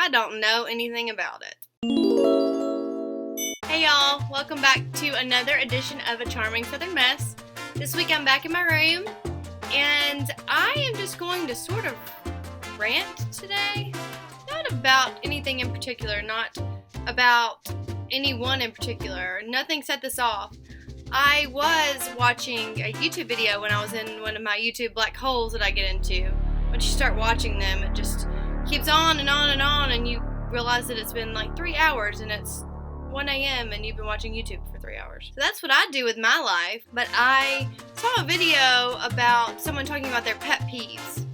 I don't know anything about it. Hey y'all, welcome back to another edition of A Charming Southern Mess. This week I'm back in my room, and I am just going to sort of rant today. Not about anything in particular, not about anyone in particular. Nothing set this off. I was watching a YouTube video when I was in one of my YouTube black holes that I get into. Once you start watching them, it just keeps on and on and on, and you realize that it's been like 3 hours and it's 1 a.m. and you've been watching YouTube for 3 hours. So that's what I do with my life. But I saw a video about someone talking about their pet peeves.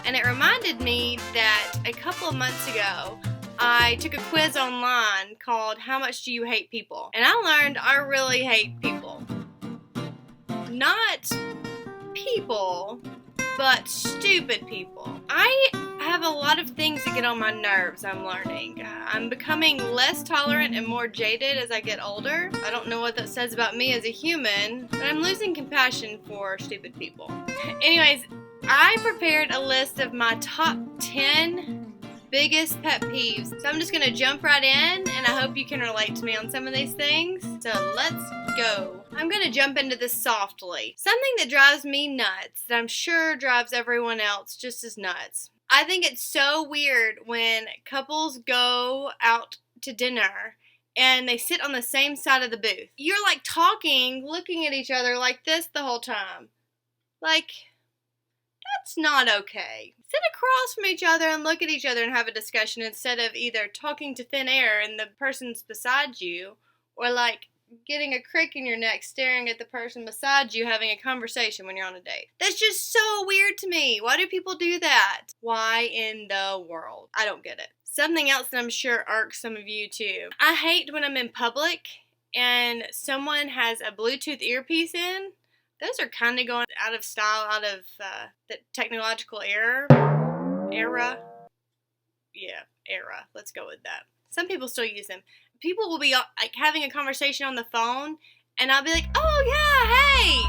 And it reminded me that a couple of months ago, I took a quiz online called How Much Do You Hate People? And I learned I really hate people. Not people, but stupid people. I have a lot of things that get on my nerves, I'm learning. I'm becoming less tolerant and more jaded as I get older. I don't know what that says about me as a human, but I'm losing compassion for stupid people. Anyways, I prepared a list of my top 10 biggest pet peeves. So I'm just going to jump right in, and I hope you can relate to me on some of these things. So let's go. I'm going to jump into this softly. Something that drives me nuts, that I'm sure drives everyone else just as nuts. I think it's so weird when couples go out to dinner and they sit on the same side of the booth. You're like talking, looking at each other like this the whole time. Like, that's not okay. Sit across from each other and look at each other and have a discussion instead of either talking to thin air and the person's beside you, or like getting a crick in your neck staring at the person beside you having a conversation when you're on a date. That's just so weird to me. Why do people do that? Why in the world? I don't get it. Something else that I'm sure irks some of you too. I hate when I'm in public and someone has a Bluetooth earpiece in. Those are kind of going out of style, out of the technological era. Let's go with that. Some people still use them. People will be like having a conversation on the phone, and I'll be like, "Oh yeah, hey,"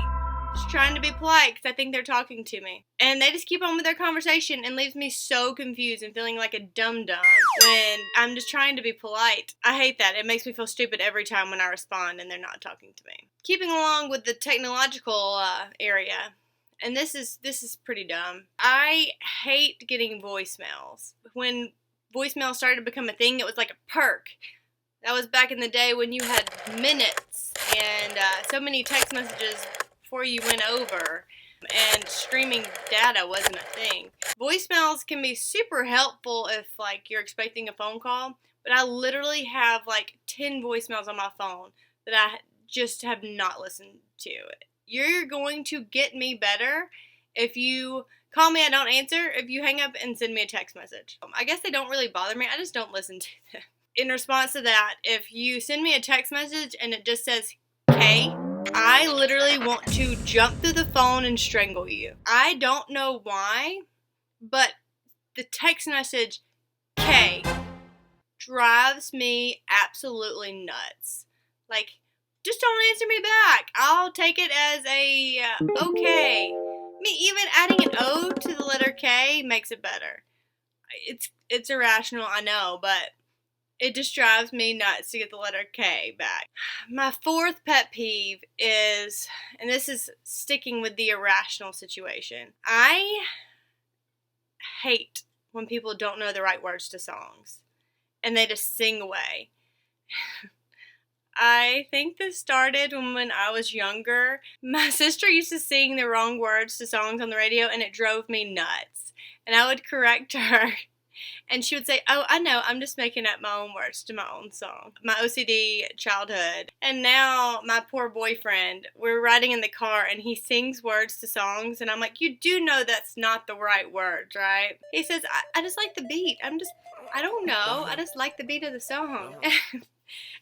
just trying to be polite because I think they're talking to me, and they just keep on with their conversation and leaves me so confused and feeling like a dum-dum when I'm just trying to be polite. I hate that. It makes me feel stupid every time when I respond and they're not talking to me. Keeping along with the technological area, and this is pretty dumb. I hate getting voicemails. When voicemail started to become a thing, it was like a perk. That was back in the day when you had minutes and so many text messages before you went over, and streaming data wasn't a thing. Voicemails can be super helpful if like you're expecting a phone call, but I literally have like 10 voicemails on my phone that I just have not listened to. You're going to get me better if you call me, I don't answer, if you hang up and send me a text message. I guess they don't really bother me, I just don't listen to them. In response to that, if you send me a text message and it just says K, I literally want to jump through the phone and strangle you. I don't know why, but the text message K drives me absolutely nuts. Like, just don't answer me back. I'll take it as a okay. I mean, even adding an O to the letter K makes it better. It's irrational, I know, but it just drives me nuts to get the letter K back. My fourth pet peeve is, and this is sticking with the irrational situation, I hate when people don't know the right words to songs and they just sing away. I think this started when I was younger. My sister used to sing the wrong words to songs on the radio, and it drove me nuts. And I would correct her. And she would say, "Oh, I know, I'm just making up my own words to my own song." My OCD childhood. And now my poor boyfriend, we're riding in the car and he sings words to songs and I'm like, "You do know that's not the right words, right?" He says, I just like the beat. I don't know. I just like the beat of the song.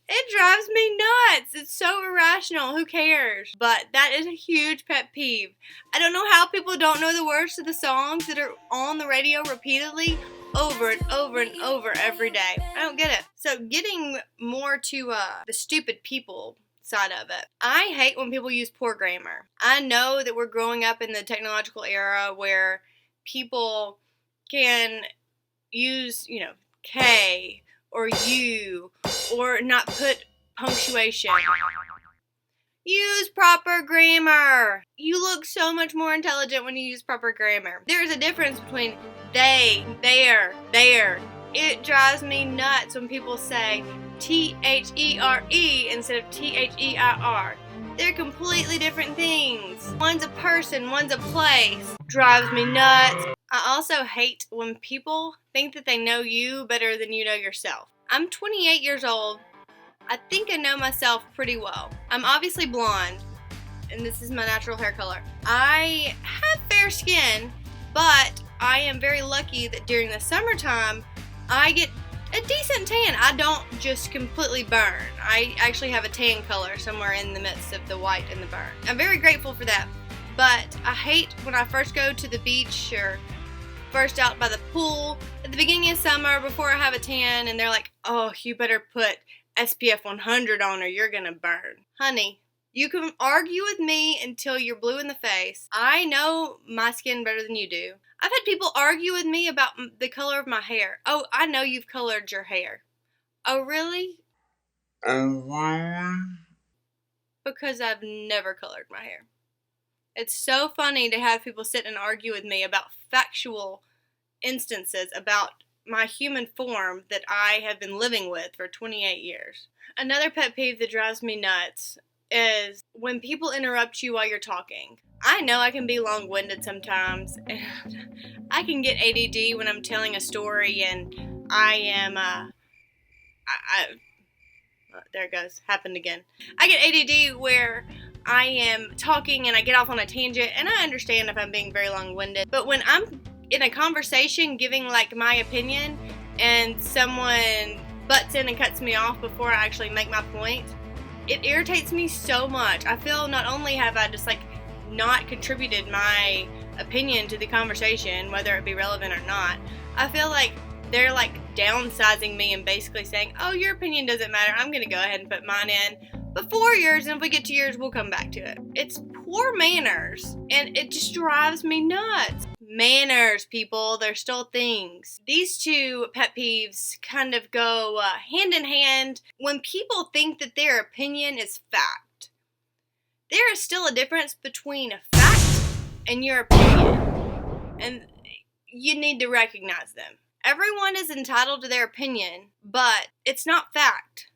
It drives me nuts. It's so irrational. Who cares? But that is a huge pet peeve. I don't know how people don't know the words to the songs that are on the radio repeatedly over and over and over every day. I don't get it. So getting more to the stupid people side of it. I hate when people use poor grammar. I know that we're growing up in the technological era where people can use, K or U or not put punctuation. Use proper grammar. You look so much more intelligent when you use proper grammar. There's a difference between they, there. It drives me nuts when people say T-H-E-R-E instead of T-H-E-I-R. They're completely different things. One's a person, one's a place. Drives me nuts. I also hate when people think that they know you better than you know yourself. I'm 28 years old. I think I know myself pretty well. I'm obviously blonde, and this is my natural hair color. I have fair skin, but I am very lucky that during the summertime, I get a decent tan. I don't just completely burn. I actually have a tan color somewhere in the midst of the white and the burn. I'm very grateful for that, but I hate when I first go to the beach or first out by the pool at the beginning of summer before I have a tan, and they're like, oh, you better put SPF 100 on or you're gonna burn. Honey, you can argue with me until you're blue in the face. I know my skin better than you do. I've had people argue with me about the color of my hair. Oh, I know you've colored your hair. Oh, really? Because I've never colored my hair. It's so funny to have people sit and argue with me about factual instances about my human form that I have been living with for 28 years. Another pet peeve that drives me nuts is when people interrupt you while you're talking. I know I can be long-winded sometimes, and I can get ADD when I'm telling a story, and I am, there it goes, happened again. I get ADD where I am talking and I get off on a tangent, and I understand if I'm being very long-winded, but when I'm in a conversation giving like my opinion and someone butts in and cuts me off before I actually make my point, it irritates me so much. I feel not only have I just like not contributed my opinion to the conversation, whether it be relevant or not, I feel like they're like downsizing me and basically saying, oh, your opinion doesn't matter, I'm gonna go ahead and put mine in before yours, and if we get to yours, we'll come back to it. It's poor manners, and it just drives me nuts. Manners, people, they're still things. These two pet peeves kind of go hand in hand. When people think that their opinion is fact, there is still a difference between a fact and your opinion, and you need to recognize them. Everyone is entitled to their opinion, but it's not fact.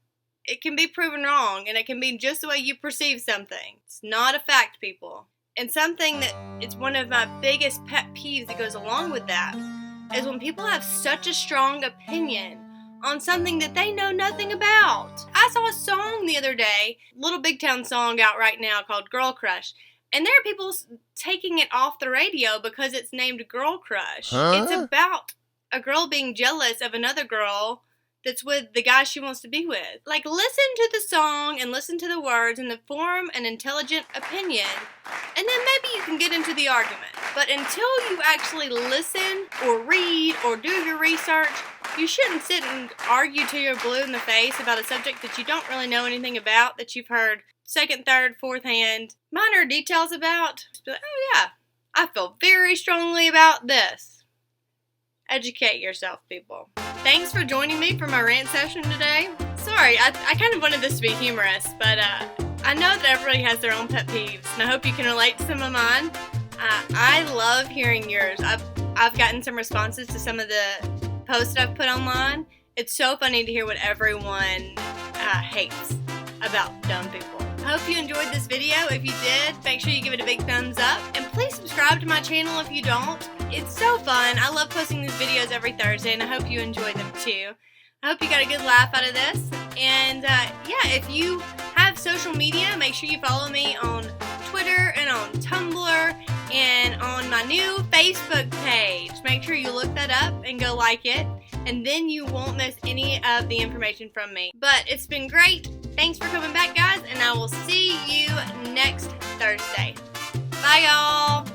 It can be proven wrong, and it can be just the way you perceive something. It's not a fact, people. And something that is one of my biggest pet peeves that goes along with that is when people have such a strong opinion on something that they know nothing about. I saw a song the other day, Little Big Town song out right now called Girl Crush, and there are people taking it off the radio because it's named Girl Crush. Huh? It's about a girl being jealous of another girl that's with the guy she wants to be with. Like, listen to the song and listen to the words and then form an intelligent opinion, and then maybe you can get into the argument. But until you actually listen or read or do your research, you shouldn't sit and argue till you're blue in the face about a subject that you don't really know anything about, that you've heard second, third, fourth hand minor details about. Just be like, oh yeah, I feel very strongly about this. Educate yourself, people. Thanks for joining me for my rant session today. Sorry, I kind of wanted this to be humorous, but I know that everybody has their own pet peeves, and I hope you can relate to some of mine. I love hearing yours. I've gotten some responses to some of the posts that I've put online. It's so funny to hear what everyone hates about dumb people. I hope you enjoyed this video. If you did, make sure you give it a big thumbs up, and please subscribe to my channel if you don't. It's so fun. I love posting these videos every Thursday, and I hope you enjoy them too. I hope you got a good laugh out of this. And yeah, if you have social media, make sure you follow me on Twitter and on Tumblr and on my new Facebook page. Make sure you look that up and go like it, and then you won't miss any of the information from me. But it's been great. Thanks for coming back, guys, and I will see you next Thursday. Bye, y'all.